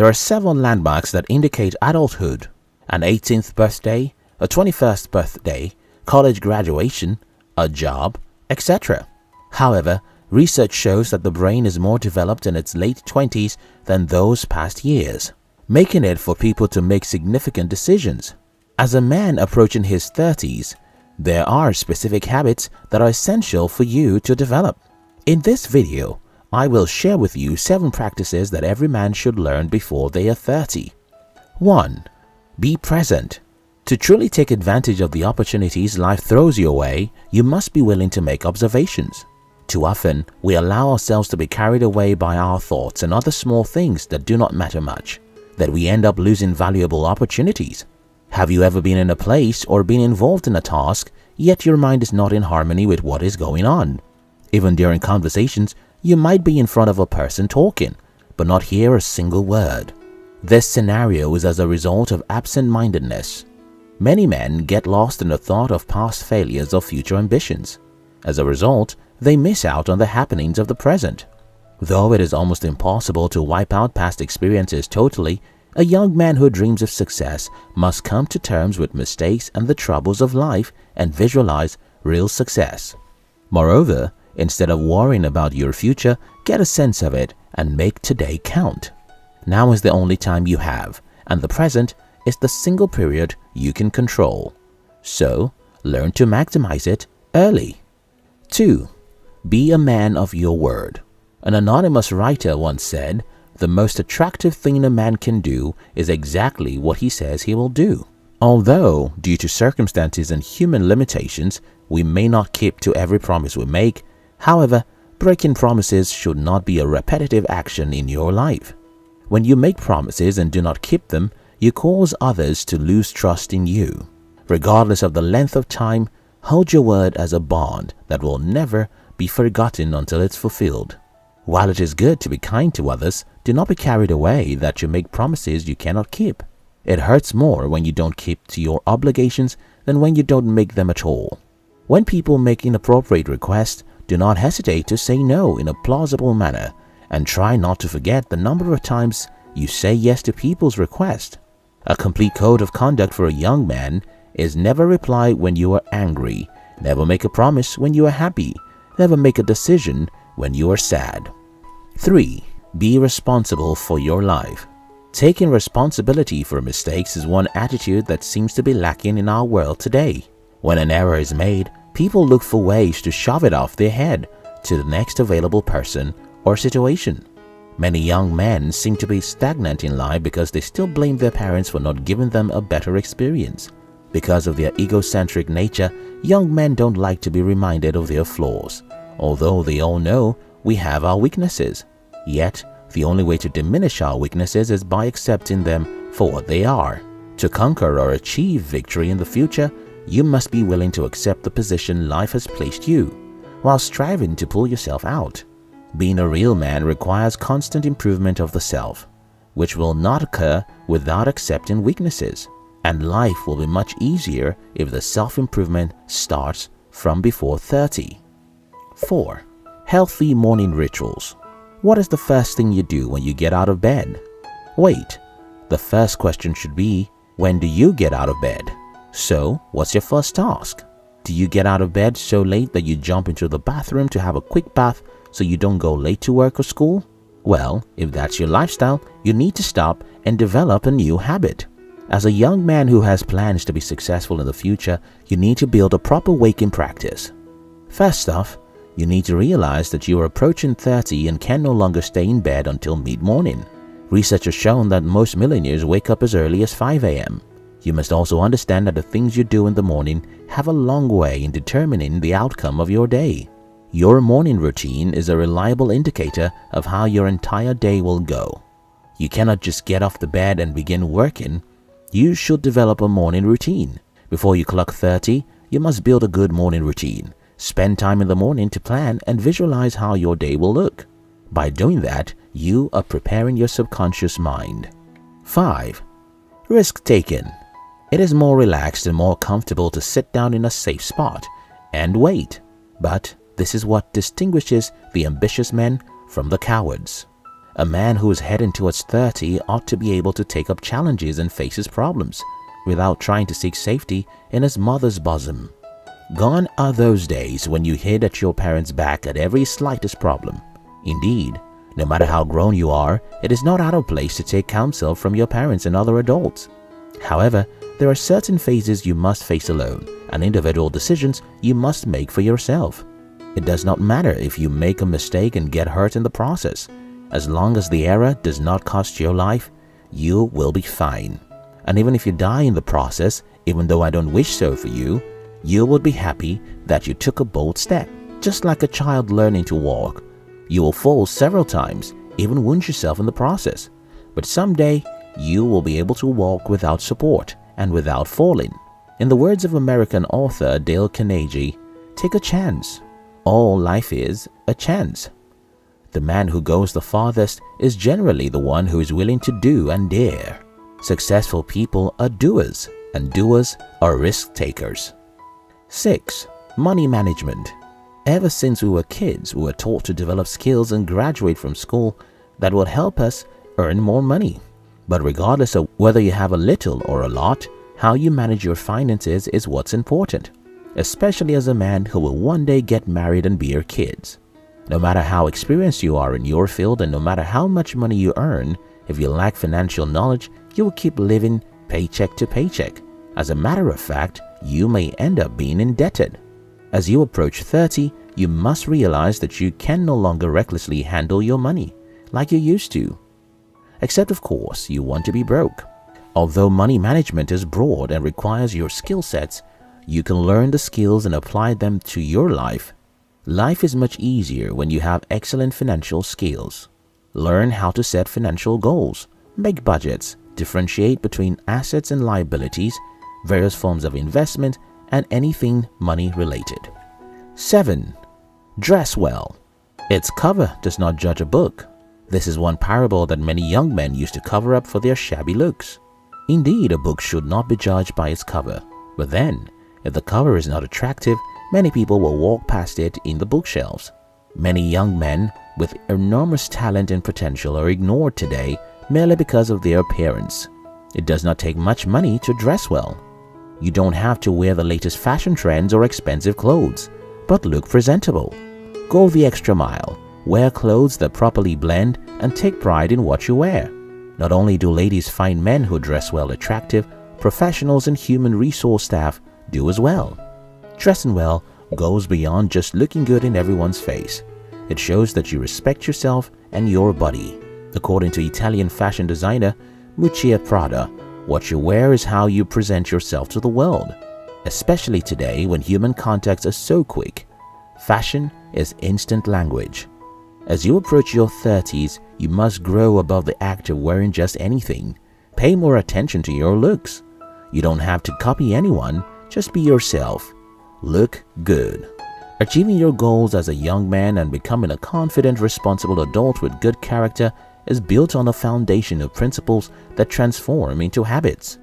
There are several landmarks that indicate adulthood: an 18th birthday, a 21st birthday, college graduation, a job, etc. However, research shows that the brain is more developed in its late 20s than those past years, making it for people to make significant decisions. As a man approaching his 30s, there are specific habits that are essential for you to develop. In this video, I will share with you 7 practices that every man should learn before they are 30. 1. Be present. To truly take advantage of the opportunities life throws your way, you must be willing to make observations. Too often, we allow ourselves to be carried away by our thoughts and other small things that do not matter much, that we end up losing valuable opportunities. Have you ever been in a place or been involved in a task, yet your mind is not in harmony with what is going on? Even during conversations, you might be in front of a person talking, but not hear a single word. This scenario is as a result of absent-mindedness. Many men get lost in the thought of past failures or future ambitions. As a result, they miss out on the happenings of the present. Though it is almost impossible to wipe out past experiences totally, a young man who dreams of success must come to terms with mistakes and the troubles of life and visualize real success. Moreover, instead of worrying about your future, get a sense of it and make today count. Now is the only time you have, and the present is the single period you can control. So, learn to maximize it early. 2. Be a man of your word. An anonymous writer once said, "The most attractive thing a man can do is exactly what he says he will do." Although, due to circumstances and human limitations, we may not keep to every promise we make, however, breaking promises should not be a repetitive action in your life. When you make promises and do not keep them, you cause others to lose trust in you. Regardless of the length of time, hold your word as a bond that will never be forgotten until it's fulfilled. While it is good to be kind to others, do not be carried away that you make promises you cannot keep. It hurts more when you don't keep to your obligations than when you don't make them at all. When people make inappropriate requests, do not hesitate to say no in a plausible manner, and try not to forget the number of times you say yes to people's requests. A complete code of conduct for a young man is never reply when you are angry, never make a promise when you are happy, never make a decision when you are sad. 3. Be responsible for your life. Taking responsibility for mistakes is one attitude that seems to be lacking in our world today. When an error is made, people look for ways to shove it off their head to the next available person or situation. Many young men seem to be stagnant in life because they still blame their parents for not giving them a better experience. Because of their egocentric nature, young men don't like to be reminded of their flaws. Although they all know we have our weaknesses. Yet, the only way to diminish our weaknesses is by accepting them for what they are. To conquer or achieve victory in the future, you must be willing to accept the position life has placed you, while striving to pull yourself out. Being a real man requires constant improvement of the self, which will not occur without accepting weaknesses, and life will be much easier if the self-improvement starts from before 30. 4. Healthy morning rituals. What is the first thing you do when you get out of bed? Wait, the first question should be, when do you get out of bed? So, what's your first task? Do you get out of bed so late that you jump into the bathroom to have a quick bath so you don't go late to work or school? Well, if that's your lifestyle, you need to stop and develop a new habit. As a young man who has plans to be successful in the future, you need to build a proper waking practice. First off, you need to realize that you are approaching 30 and can no longer stay in bed until mid-morning. Research has shown that most millionaires wake up as early as 5 a.m. You must also understand that the things you do in the morning have a long way in determining the outcome of your day. Your morning routine is a reliable indicator of how your entire day will go. You cannot just get off the bed and begin working. You should develop a morning routine. Before you clock 30, you must build a good morning routine. Spend time in the morning to plan and visualize how your day will look. By doing that, you are preparing your subconscious mind. 5. Risk-taking. It is more relaxed and more comfortable to sit down in a safe spot and wait. But this is what distinguishes the ambitious men from the cowards. A man who is heading towards 30 ought to be able to take up challenges and face his problems without trying to seek safety in his mother's bosom. Gone are those days when you hid at your parents' back at every slightest problem. Indeed, no matter how grown you are, it is not out of place to take counsel from your parents and other adults. However, there are certain phases you must face alone and individual decisions you must make for yourself. It does not matter if you make a mistake and get hurt in the process. As long as the error does not cost your life, you will be fine. And even if you die in the process, even though I don't wish so for you, you will be happy that you took a bold step. Just like a child learning to walk, you will fall several times, even wound yourself in the process. But someday, you will be able to walk without support and without falling. In the words of American author Dale Carnegie, take a chance. All life is a chance. The man who goes the farthest is generally the one who is willing to do and dare. Successful people are doers, and doers are risk takers. 6. Money management. Ever since we were kids, we were taught to develop skills and graduate from school that will help us earn more money. But regardless of whether you have a little or a lot, how you manage your finances is what's important, especially as a man who will one day get married and bear kids. No matter how experienced you are in your field and no matter how much money you earn, if you lack financial knowledge, you will keep living paycheck to paycheck. As a matter of fact, you may end up being indebted. As you approach 30, you must realize that you can no longer recklessly handle your money like you used to. Except, of course, you want to be broke. Although money management is broad and requires your skill sets, you can learn the skills and apply them to your life. Life is much easier when you have excellent financial skills. Learn how to set financial goals, make budgets, differentiate between assets and liabilities, various forms of investment, and anything money related. 7. Dress well. Its cover does not judge a book. This is one parable that many young men use to cover up for their shabby looks. Indeed, a book should not be judged by its cover. But then, if the cover is not attractive, many people will walk past it in the bookshelves. Many young men with enormous talent and potential are ignored today merely because of their appearance. It does not take much money to dress well. You don't have to wear the latest fashion trends or expensive clothes, but look presentable. Go the extra mile. Wear clothes that properly blend and take pride in what you wear. Not only do ladies find men who dress well attractive, professionals and human resource staff do as well. Dressing well goes beyond just looking good in everyone's face. It shows that you respect yourself and your body. According to Italian fashion designer Miuccia Prada, what you wear is how you present yourself to the world. Especially today when human contacts are so quick, fashion is instant language. As you approach your 30s, you must grow above the act of wearing just anything. Pay more attention to your looks. You don't have to copy anyone, just be yourself. Look good. Achieving your goals as a young man and becoming a confident, responsible adult with good character is built on a foundation of principles that transform into habits.